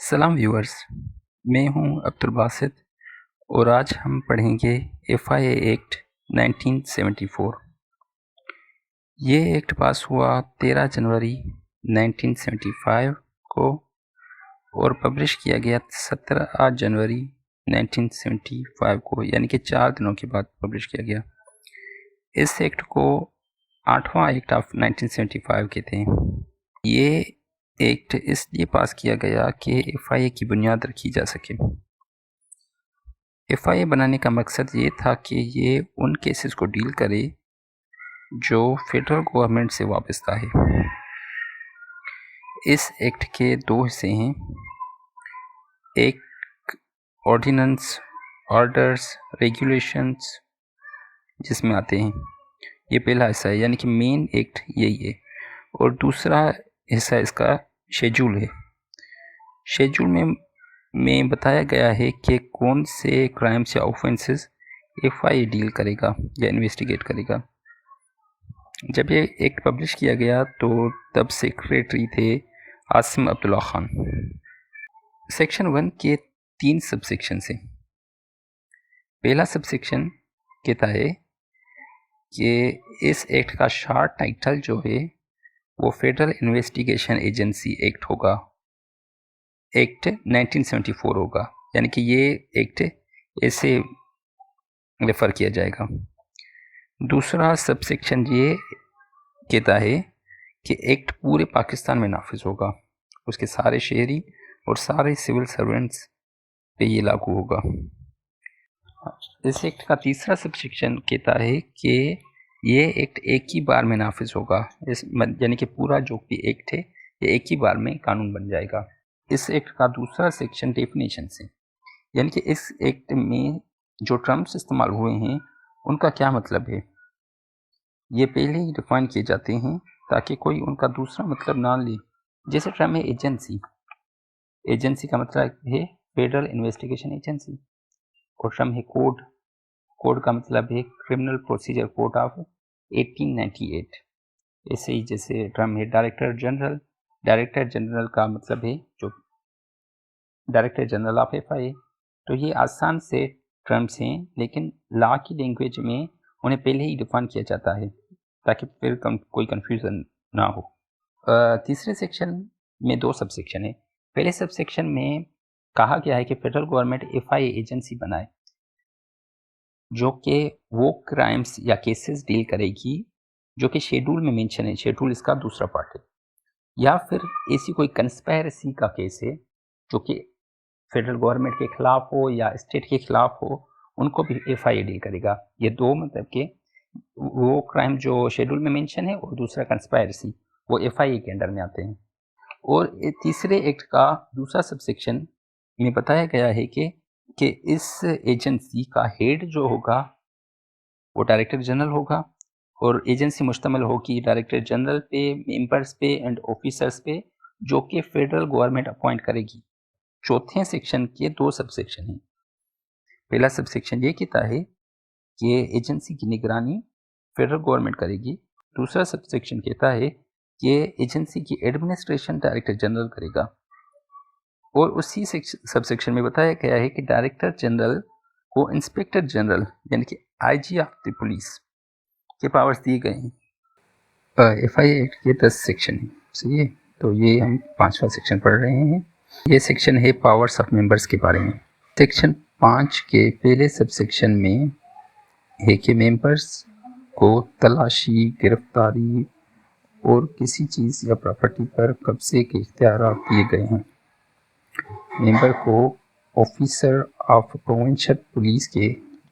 सलाम व्यूअर्स, मैं हूं अब्दुल बासित और आज हम पढ़ेंगे FIA एक्ट 1974। ये एक्ट पास हुआ 13 जनवरी 1975 को और पब्लिश किया गया 17 जनवरी 1975 को, यानी कि 4 दिनों के बाद पब्लिश किया गया। इस एक्ट को 8वां एक्ट ऑफ 1975 कहते हैं। ये एक्ट इसलिए पास किया गया कि FIA की बुनियाद रखी जा सके। FIA बनाने का मकसद ये था कि ये उन केसेस को डील करे जो फेडरल गवर्नमेंट से वाबस्ता है। इस एक्ट के 2 हिस्से हैं, एक ऑर्डिनेंस, ऑर्डर्स, रेगुलेशंस जिसमें आते हैं। ये पहला हिस्सा है, यानी कि मेन एक्ट यही है। और दूसरा हिस्सा इसका शेड्यूल है। शेड्यूल में बताया गया है कि कौन से क्राइम्स या ऑफेंसेस FIA डील करेगा या इन्वेस्टिगेट करेगा। जब ये एक्ट पब्लिश किया गया तो तब सेक्रेटरी थे आसिम अब्दुल्ला खान। सेक्शन 1 के 3 सबसेक्शन हैं। पहला सबसेक्शन कहता है कि इस एक्ट का शॉर्ट टाइटल जो है वो फेडरल इन्वेस्टिगेशन एजेंसी एक्ट होगा, एक्ट 1974 होगा, यानी कि ये एक्ट ऐसे रेफर किया जाएगा। दूसरा सबसेक्शन ये कहता है कि एक्ट पूरे पाकिस्तान में नाफिज होगा, उसके सारे शहरी और सारे सिविल सर्वेंट्स पे ये लागू होगा। इस एक्ट का तीसरा सबसेक्शन कहता है कि ये एक्ट एक ही बार में नाफिज होगा, यानी कि पूरा जो भी एक्ट है ये एक ही बार में कानून बन जाएगा। इस एक्ट का दूसरा सेक्शन डेफिनेशन है, यानी कि इस एक्ट में जो टर्म्स इस्तेमाल हुए हैं उनका क्या मतलब है, ये पहले ही डिफाइन किए जाते हैं ताकि कोई उनका दूसरा मतलब ना ले। जैसे टर्म है एजेंसी, एजेंसी का मतलब है फेडरल इन्वेस्टिगेशन एजेंसी। और टर्म है कोड, कोड का मतलब है क्रिमिनल प्रोसीजर कोड ऑफ 1898। ऐसे ही जैसे टर्म है डायरेक्टर जनरल, डायरेक्टर जनरल का मतलब है जो डायरेक्टर जनरल ऑफ FIA। तो ये आसान से टर्म्स हैं, लेकिन लॉ की लैंग्वेज में उन्हें पहले ही डिफाइन किया जाता है ताकि फिर कोई कंफ्यूजन ना हो। तीसरे सेक्शन में 2 सबसेक्शन है। पहले सबसेक्शन में कहा गया है कि फेडरल गवर्नमेंट FIA एजेंसी बनाए जो कि वो क्राइम्स या केसेस डील करेगी जो कि शेड्यूल में मेंशन है, शेड्यूल इसका दूसरा पार्ट है। या फिर ऐसी कोई कंस्पायरेसी का केस है जो कि फेडरल गवर्नमेंट के खिलाफ हो या स्टेट के खिलाफ हो, उनको भी FIA डील करेगा। ये 2 मतलब कि वो क्राइम जो शेड्यूल में मेंशन है और दूसरा कंस्पायरेसी, वो FIA के अंडर में आते हैं। और तीसरे एक्ट का दूसरा सबसेक्शन में बताया गया है कि इस एजेंसी का हेड जो होगा वो डायरेक्टर जनरल होगा और एजेंसी मुश्तमिल होगी डायरेक्टर जनरल पे, मेंबर्स पे एंड ऑफिसर्स पे जो कि फेडरल गवर्नमेंट अपॉइंट करेगी। चौथे सेक्शन के 2 सबसेक्शन हैं। पहला सबसेक्शन ये कहता है कि एजेंसी की निगरानी फेडरल गवर्नमेंट करेगी। दूसरा सबसेक्शन कहता है कि एजेंसी की एडमिनिस्ट्रेशन डायरेक्टर जनरल करेगा। और उसी सबसेक्शन में बताया गया है कि डायरेक्टर जनरल को इंस्पेक्टर जनरल यानी कि IG ऑफ द पुलिस के पावर्स दिए गए हैं। FIA एक्ट के 10 सेक्शन हैं, सही है। तो ये हम 5वां सेक्शन पढ़ रहे हैं। ये सेक्शन है पावर्स ऑफ मेंबर्स के बारे में। सेक्शन 5 के पहले सबसेक्शन में है कि मेंबर्स को तलाशी, गिरफ्तारी और किसी चीज़ या प्रॉपर्टी पर कब्जे के इख्तियार दिए गए हैं। मेंबर को ऑफिसर ऑफ प्रोविंशियल पुलिस के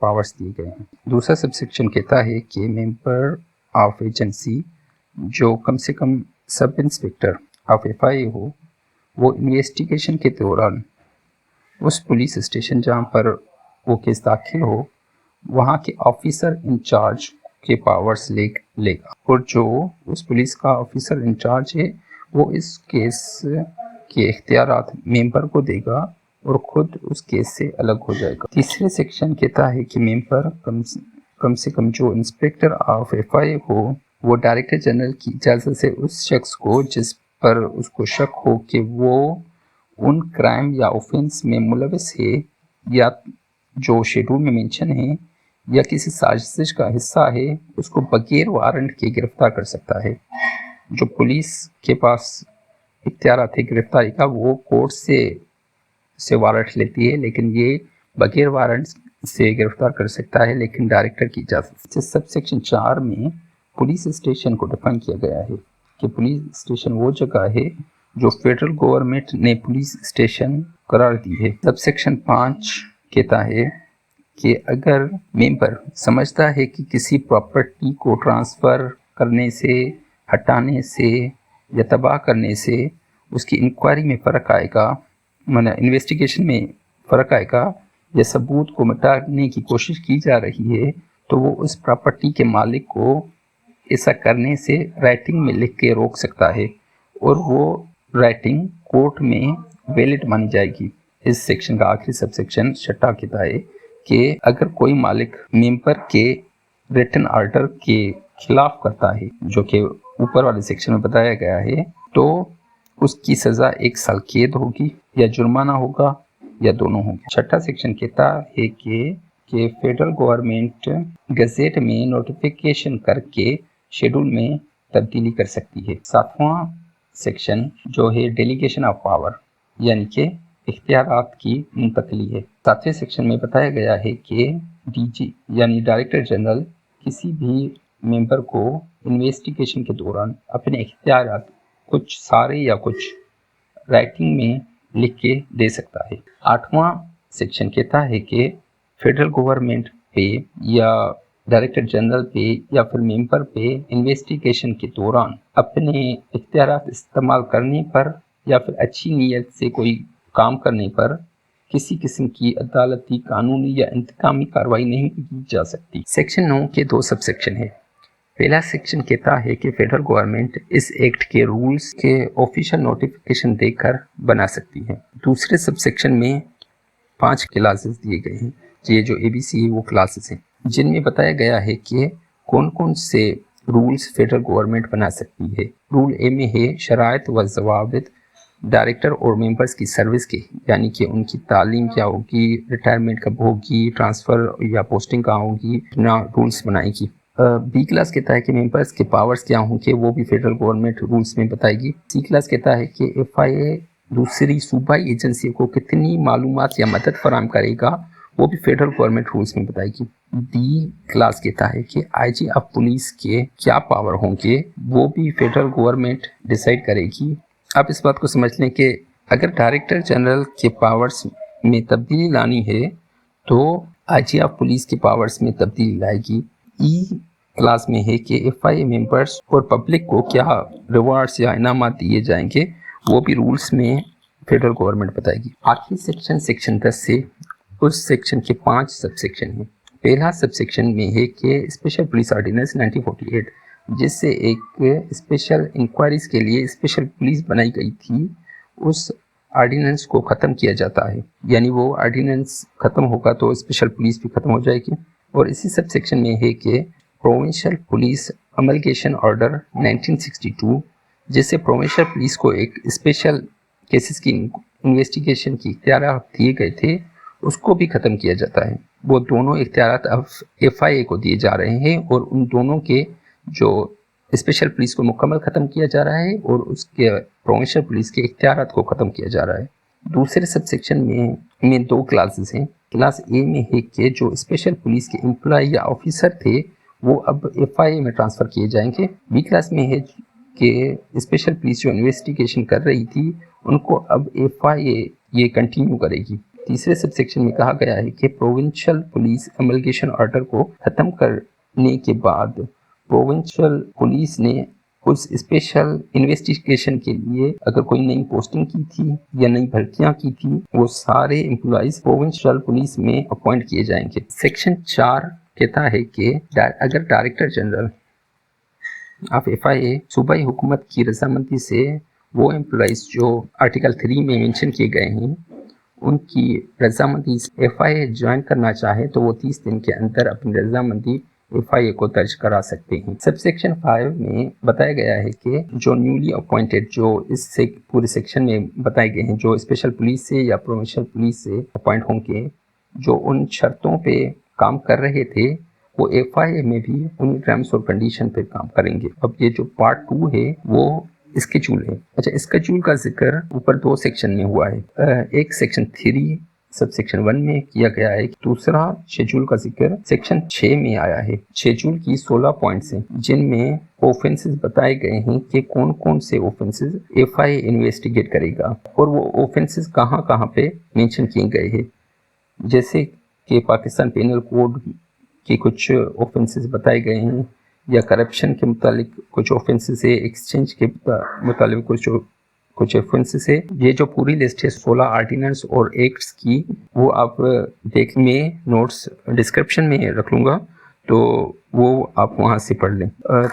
पावर्स दिए गए हैं। दूसरा सबसेक्शन कहता है कि मेंबर ऑफ एजेंसी जो कम से कम सब इंस्पेक्टर ऑफ FIA हो, वो इन्वेस्टिगेशन के दौरान उस पुलिस स्टेशन जहाँ पर वो केस दाखिल हो वहाँ के ऑफिसर इंचार्ज के पावर्स लेगा। और जो उस पुलिस का ऑफिसर इंचार्ज है वो इस केस के इख्तियारात मेंबर को देगा और खुद उस केस से अलग हो जाएगा। तीसरे सेक्शन कहता है कि मेंबर कम से कम जो इंस्पेक्टर ऑफ FIA हो वो डायरेक्टर जनरल की इजाज़त से उस शख्स को जिस पर उसको शक हो कि वो उन क्राइम या ऑफेंस में मुलविस है या जो शेड्यूल में मेंशन है या किसी साजिश का हिस्सा है, उसको बगैर वारंट के गिरफ्तार कर सकता है। जो पुलिस के पास इख्तियार थे गिरफ्तारी का, वो कोर्ट से वारंट लेती है, लेकिन ये बगैर वारंट से गिरफ्तार कर सकता है, लेकिन डायरेक्टर की इजाज़त। सब सेक्शन 4 में पुलिस स्टेशन को डिफाइन किया गया है कि पुलिस स्टेशन वो जगह है जो फेडरल गवर्नमेंट ने पुलिस स्टेशन करार दी है। सब सेक्शन 5 कहता है कि अगर मेंबर समझता है कि किसी प्रॉपर्टी को ट्रांसफ़र करने से, हटाने से या तबाह करने से उसकी इंक्वायरी में फ़र्क आएगा, माना इन्वेस्टिगेशन में फ़र्क आएगा या सबूत को मिटाने की कोशिश की जा रही है, तो वो उस प्रॉपर्टी के मालिक को ऐसा करने से राइटिंग में लिख के रोक सकता है और वो राइटिंग कोर्ट में वैलिड मानी जाएगी। इस सेक्शन का आखिरी सब सेक्शन 6 कहता है कि अगर कोई मालिक मेंबर के रिटन ऑर्डर के खिलाफ करता है, जो कि ऊपर वाले सेक्शन में बताया गया है, तो उसकी सज़ा 1 साल कैद होगी या जुर्माना होगा या दोनों होंगे। 6 सेक्शन कहता है कि फेडरल गवर्नमेंट गज़ेट में नोटिफिकेशन करके शेड्यूल में तब्दीली कर सकती है। 7वां सेक्शन जो है डेलीगेशन ऑफ पावर, यानी कि इख्तियारात की मुंतकली है। 7वें सेक्शन में बताया गया है कि डीजी यानी डायरेक्टर जनरल किसी भी मेंबर को इन्वेस्टिगेशन के दौरान अपने इख्तियारात कुछ सारे या कुछ राइटिंग में लिख के दे सकता है। 8वां सेक्शन कहता है कि फेडरल गवर्नमेंट पे या डायरेक्टर जनरल पे या फिर मेंबर पे इन्वेस्टिगेशन के दौरान अपने इख्तियारात इस्तेमाल करने पर या फिर अच्छी नीयत से कोई काम करने पर किसी किस्म की अदालती, कानूनी या इंतकामी कार्रवाई नहीं की जा सकती। सेक्शन 9 के 2 सब सेक्शन है। पहला सेक्शन कहता है कि फेडरल गवर्नमेंट इस एक्ट के रूल्स के ऑफिशियल नोटिफिकेशन देकर बना सकती है। दूसरे सब सेक्शन में 5 क्लासेस दिए गए हैं। ये जो ABC है वो क्लासेस हैं, जिनमें बताया गया है कि कौन कौन से रूल्स फेडरल गवर्नमेंट बना सकती है। रूल ए में है शराइत व ज़वाबित डायरेक्टर और मेंबर्स की सर्विस के, यानी कि उनकी तालीम क्या होगी, रिटायरमेंट कब होगी, ट्रांसफ़र या पोस्टिंग कहाँ होगी, ना रूल्स बनाएगी। बी क्लास कहता है कि मेंबर्स के पावर्स क्या होंगे, वो भी फेडरल गवर्नमेंट रूल्स में बताएगी। सी क्लास कहता है कि FIA दूसरी सूबाई एजेंसी को कितनी मालूमात या मदद फराहम करेगा, वो भी फेडरल गवर्नमेंट रूल्स में बताएगी। डी क्लास कहता है कि IG ऑफ पुलिस के क्या पावर होंगे, वो भी फेडरल गवर्नमेंट डिसाइड करेगी। आप इस बात को समझ लें कि अगर डायरेक्टर जनरल के पावर्स में तब्दीली लानी है तो IG ऑफ पुलिस के पावर्स में तब्दीली लाएगी। ई क्लास में है कि FIA मेंबर्स और पब्लिक को क्या रिवार्ड्स या इनामात दिए जाएंगे, वो भी रूल्स में फेडरल गवर्नमेंट बताएगी। आखिरी सेक्शन 10 से उस सेक्शन के 5 सब सेक्शन हैं। पहला सब सेक्शन में है कि स्पेशल पुलिस ऑर्डिनेंस 1948, जिससे एक स्पेशल इंक्वायरीज के लिए स्पेशल पुलिस बनाई गई थी, उस ऑर्डिनेंस को ख़त्म किया जाता है। यानी वो ऑर्डिनेंस ख़त्म होगा तो स्पेशल पुलिस भी ख़त्म हो जाएगी। और इसी सब सेक्शन में है कि प्रोविंशियल पुलिस अमलगेशन ऑर्डर 1962, जिससे प्रोविंशियल पुलिस को एक स्पेशल केसेस की इन्वेस्टिगेशन की इख्तियार दिए गए थे, उसको भी ख़त्म किया जाता है। वो दोनों इख्तियारात अब FIA को दिए जा रहे हैं और उन दोनों के जो स्पेशल पुलिस को मुकम्मल ख़त्म किया जा रहा है और उसके प्रोविंशियल पुलिस के इख्तियारात को ख़त्म किया जा रहा है। दूसरे सब सेक्शन में 2 क्लासेस हैं। क्लास ए में है कि जो स्पेशल पुलिस के एम्प्लॉय या ऑफिसर थे वो अब FIA में ट्रांसफ़र किए जाएंगे। बी क्लास में है कि स्पेशल पुलिस जो इन्वेस्टिगेशन कर रही थी उनको अब FIA ये कंटिन्यू करेगी। तीसरे सब सेक्शन में कहा गया है कि प्रोविंशियल पुलिस अमलगेशन ऑर्डर को ख़त्म करने के बाद प्रोविंशियल पुलिस ने उस स्पेशल इन्वेस्टिगेशन के लिए अगर कोई नई पोस्टिंग की थी या नई भर्तियां की थी, वो सारे एम्प्लॉइज प्रोविंशियल पुलिस में अपॉइंट किए जाएंगे। सेक्शन 4 कहता है कि अगर डायरेक्टर जनरल ऑफ FIA सूबाई हुकूमत की रजामंदी से वो एम्प्लॉइज जो आर्टिकल 3 में मेंशन किए गए हैं उनकी रजामंदी FIA ज्वाइन करना चाहे तो वो 30 दिन के अंदर अपनी रजामंदी FIA को दर्ज करा सकते हैं। सब सेक्शन 5 में बताया गया है कि जो न्यूली अपॉइंटेड, जो इस पूरे सेक्शन में बताए गए हैं, जो स्पेशल पुलिस से या प्रोविंशियल पुलिस से अपॉइंट होंगे, जो उन शर्तों पे काम कर रहे थे, वो FIA में भी उन टर्म्स और कंडीशन पे काम करेंगे। अब ये जो पार्ट 2 है वो स्केड्यूल है। अच्छा, स्केड्यूल का जिक्र ऊपर 2 सेक्शन में हुआ है। एक सेक्शन 3 सब सेक्शन 1 में किया गया है। दूसरा शेड्यूल का जिक्र सेक्शन 6 में आया है। शेड्यूल की 16 पॉइंट्स हैं, जिनमें ऑफेंसेस बताए गए हैं कि कौन कौन से ऑफेंसेस FIA इन्वेस्टिगेट करेगा, और वो ऑफेंसेस कहाँ कहाँ पे मेंशन किए गए हैं। जैसे कि पाकिस्तान पेनल कोड के कुछ ऑफेंसेस बताए गए हैं, या करप्शन के मुतालिक कुछ ऑफेंसेस है, एक्सचेंज के मुतालिक कुछ ऑफेंसेस है। ये जो पूरी लिस्ट है 16 आर्डिनेंस और एक्ट्स की, वो आप में नोट्स डिस्क्रिप्शन में रख लूँगा, तो वो आप वहाँ से पढ़ लें।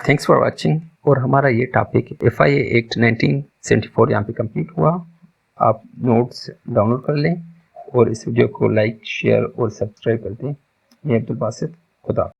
Thanks for watching. और हमारा ये टॉपिक FIA एक्ट 1974 यहाँ पे कंप्लीट हुआ। आप नोट्स डाउनलोड कर लें और इस वीडियो को लाइक, शेयर और सब्सक्राइब कर दें। मैं अब्दुल बासित, खुदा।